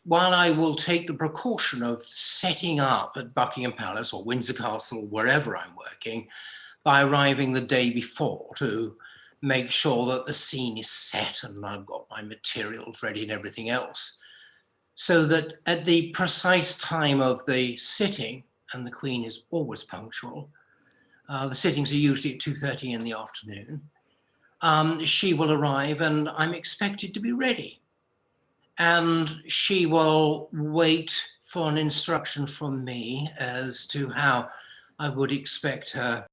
while I will take the precaution of setting up at Buckingham Palace or Windsor Castle, wherever I'm working, by arriving the day before to make sure that the scene is set and I've got my materials ready and everything else, so that at the precise time of the sitting, and the Queen is always punctual, the sittings are usually at 2:30 in the afternoon, she will arrive and I'm expected to be ready. And she will wait for an instruction from me as to how I would expect her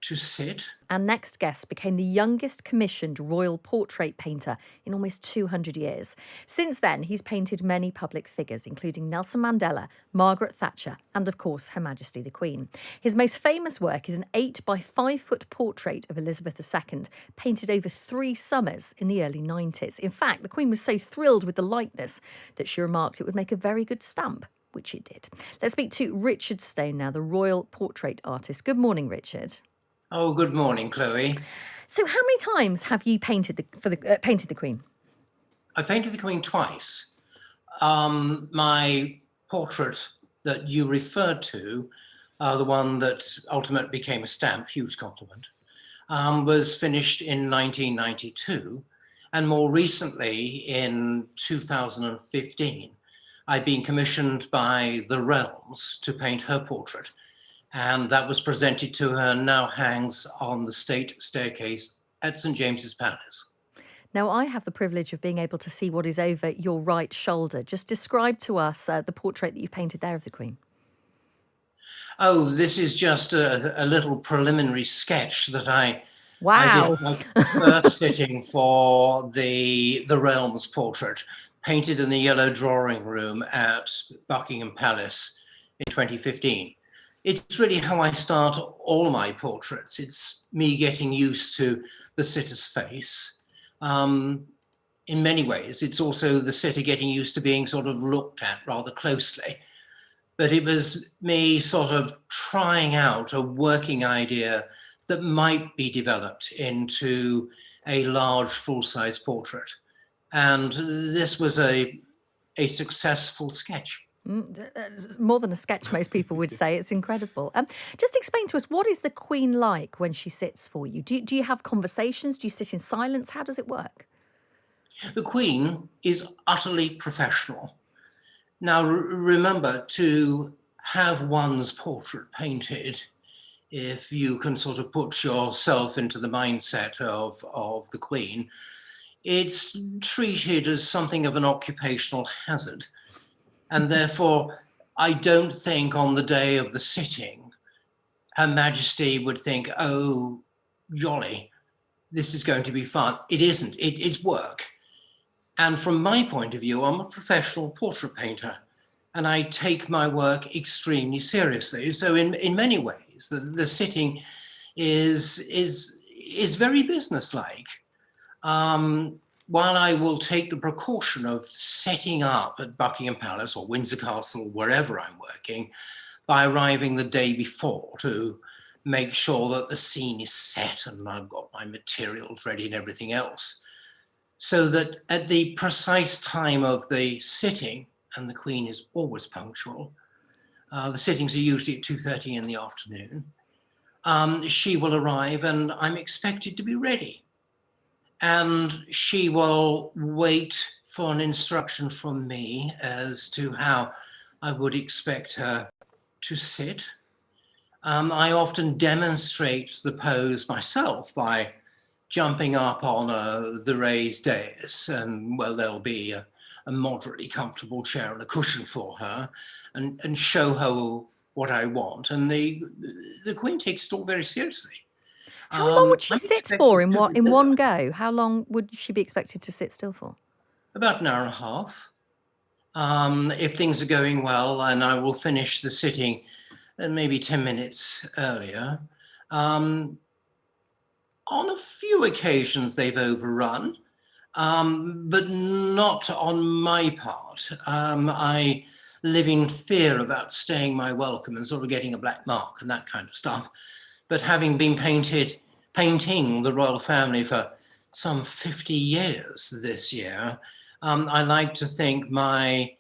to sit. Our next guest became the youngest commissioned royal portrait painter in almost 200 years. Since then, he's painted many public figures, including Nelson Mandela, Margaret Thatcher, and of course, Her Majesty the Queen. His most famous work is an 8 by 5 foot portrait of Elizabeth II, painted over 3 summers in the early 90s. In fact, the Queen was so thrilled with the likeness that she remarked it would make a very good stamp, which it did. Let's speak to Richard Stone now, the royal portrait artist. Good morning, Richard. Oh, good morning, Chloe. So how many times have you painted the Queen? I painted the Queen twice. My portrait that you referred to, the one that ultimately became a stamp, huge compliment, was finished in 1992. And more recently, in 2015, I'd been commissioned by the Realms to paint her portrait. And that was presented to her and now hangs on the state staircase at St. James's Palace. Now, I have the privilege of being able to see what is over your right shoulder. Just describe to us the portrait that you painted there of the Queen. Oh, this is just a little preliminary sketch that I Wow. did my first sitting for the Realms portrait, painted in the yellow drawing room at Buckingham Palace in 2015. It's really how I start all my portraits. It's me getting used to the sitter's face. In many ways, it's also the sitter getting used to being sort of looked at rather closely. But it was me sort of trying out a working idea that might be developed into a large full-size portrait. And this was a successful sketch. More than a sketch, most people would say. It's incredible. Just explain to us, what is the Queen like when she sits for you? Do you have conversations? Do you sit in silence? How does it work? The Queen is utterly professional. Now, remember, to have one's portrait painted, if you can sort of put yourself into the mindset of the Queen, it's treated as something of an occupational hazard. And therefore, I don't think on the day of the sitting, Her Majesty would think, oh, jolly, this is going to be fun. It isn't, it's work. And from my point of view, I'm a professional portrait painter and I take my work extremely seriously. So in many ways, the sitting is very businesslike. While I will take the precaution of setting up at Buckingham Palace or Windsor Castle, wherever I'm working, by arriving the day before to make sure that the scene is set and I've got my materials ready and everything else, so that at the precise time of the sitting, and the Queen is always punctual, the sittings are usually at 2:30 in the afternoon, she will arrive and I'm expected to be ready. And she will wait for an instruction from me as to how I would expect her to sit. I often demonstrate the pose myself by jumping up on the raised dais, and well, there'll be a moderately comfortable chair and a cushion for her, and show her what I want. And the Queen takes it all very seriously. How long would she sit for in one go? How long would she be expected to sit still for? About an hour and a half. If things are going well, and I will finish the sitting maybe 10 minutes earlier. On a few occasions they've overrun, but not on my part. I live in fear of outstaying my welcome and sort of getting a black mark and that kind of stuff. But having been painting the royal family for some 50 years this year, I like to think my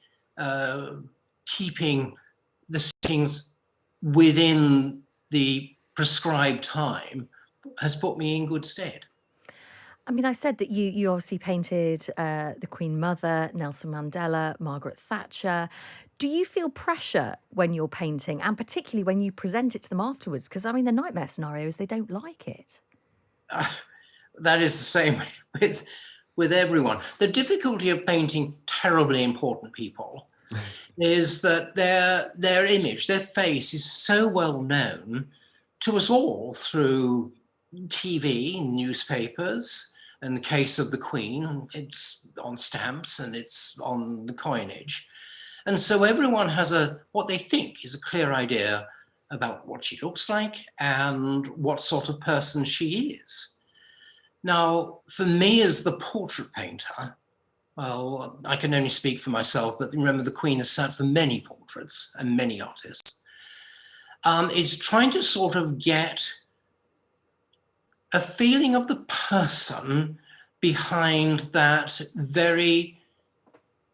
keeping the settings within the prescribed time has put me in good stead. I mean, I said that you obviously painted the Queen Mother, Nelson Mandela, Margaret Thatcher. Do you feel pressure when you're painting, and particularly when you present it to them afterwards? Because, I mean, the nightmare scenario is they don't like it. That is the same with everyone. The difficulty of painting terribly important people is that their image, their face is so well known to us all through TV, newspapers. In the case of the Queen, it's on stamps and it's on the coinage. And so everyone has what they think is a clear idea about what she looks like and what sort of person she is. Now, for me as the portrait painter, well, I can only speak for myself, but remember the Queen has sat for many portraits and many artists. It's trying to sort of get a feeling of the person behind that very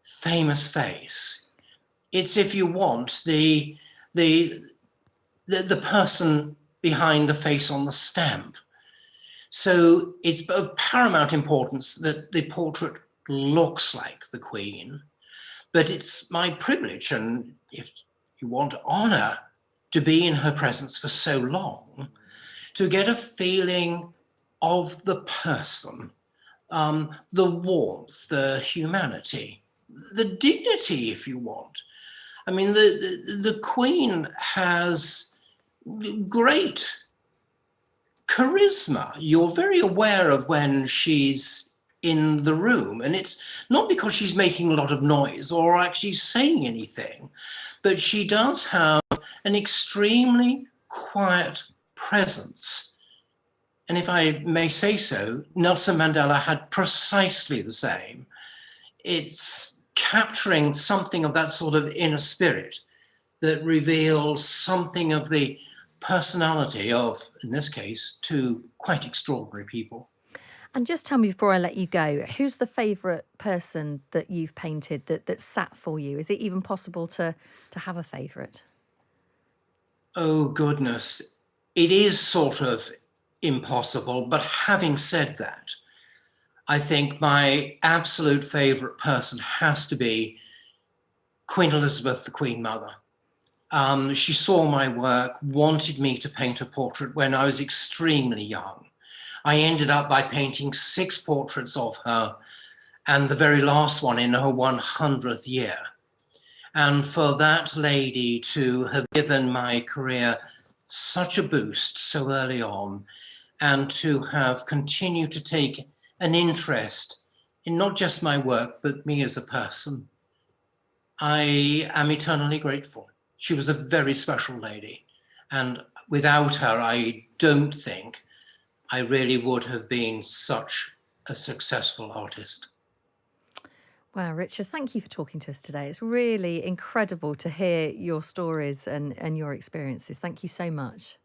famous face. It's, if you want, the person behind the face on the stamp. So it's of paramount importance that the portrait looks like the Queen, but it's my privilege and, if you want, honour to be in her presence for so long, to get a feeling of the person, the warmth, the humanity, the dignity, if you want. I mean, the Queen has great charisma. You're very aware of when she's in the room, and it's not because she's making a lot of noise or actually saying anything, but she does have an extremely quiet presence. And if I may say so, Nelson Mandela had precisely the same. It's capturing something of that sort of inner spirit that reveals something of the personality of, in this case, two quite extraordinary people. And just tell me before I let you go, who's the favourite person that you've painted that sat for you? Is it even possible to have a favourite? Oh, goodness. It is sort of impossible, but having said that, I think my absolute favourite person has to be Queen Elizabeth, the Queen Mother. She saw my work, wanted me to paint a portrait when I was extremely young. I ended up by painting 6 portraits of her, and the very last one in her 100th year. And for that lady to have given my career such a boost so early on, and to have continued to take an interest in not just my work, but me as a person, I am eternally grateful. She was a very special lady. And without her, I don't think I really would have been such a successful artist. Wow, Richard, thank you for talking to us today. It's really incredible to hear your stories and your experiences. Thank you so much.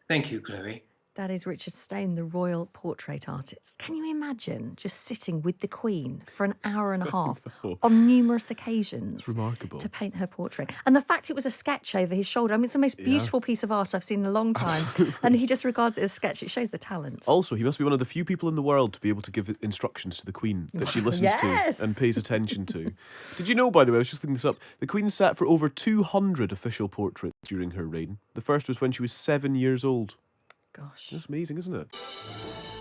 Thank you, Chloe. That is Richard Stone, the royal portrait artist. Can you imagine just sitting with the Queen for an hour and a half on numerous occasions? It's remarkable. To paint her portrait. And the fact it was a sketch over his shoulder. I mean, it's the most beautiful piece of art I've seen in a long time. And he just regards it as a sketch. It shows the talent. Also, he must be one of the few people in the world to be able to give instructions to the Queen that she listens Yes. to and pays attention to. Did you know, by the way, I was just looking this up, the Queen sat for over 200 official portraits during her reign. The first was when she was 7 years old. Gosh. That's amazing, isn't it?